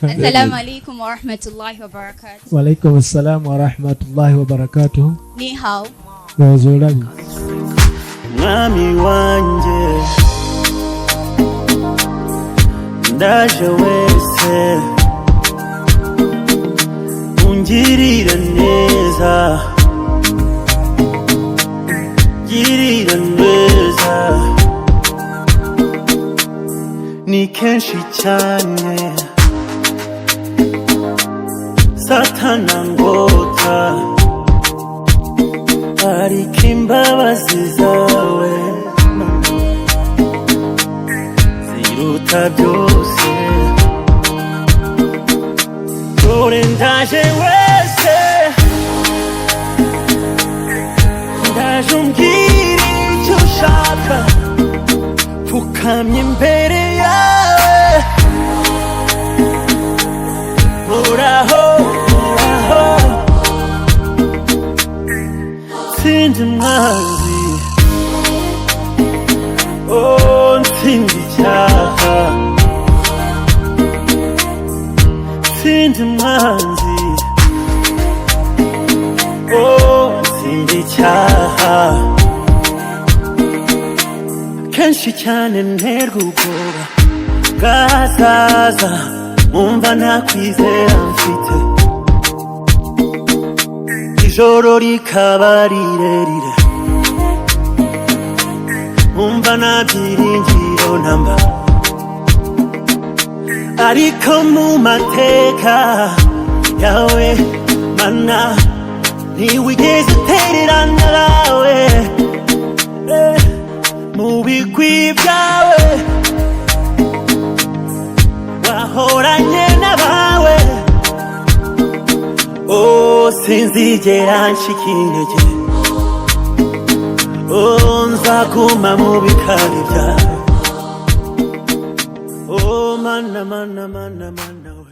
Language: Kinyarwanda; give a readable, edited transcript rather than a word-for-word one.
السلام عليكم ورحمة الله وبركاته. وعليكم السلام ورحمة الله وبركاته. Ni hao. Wazulabi. Mwami wanje ndaje wese ungirira neza, girira neza, ni kenshi cyane Satana ngota ariko imbabazi zawe ziruta byose. Dore ndaje wese, ndaje umbwira icyo ushaka, pfukamye imbere yawe, uraho ntsinda umwanzi, oh ntsinda icyaha, ntsinda umwanzi, oh ntsinda icyaha. Kenshi cyane nterwa ubwoba bwazaza, umva nta kwizera mfite, ijoro rikaba rirerire, umva nta byiringiro namba, ariko mu mateka yawe mana ntiwigeze utererana nawe, mu bigwi byawe wahoranye n'abawe, oh sinzigera nshika intege, oh nzaguma mu bikari byawe, oh mana mana mana mana we.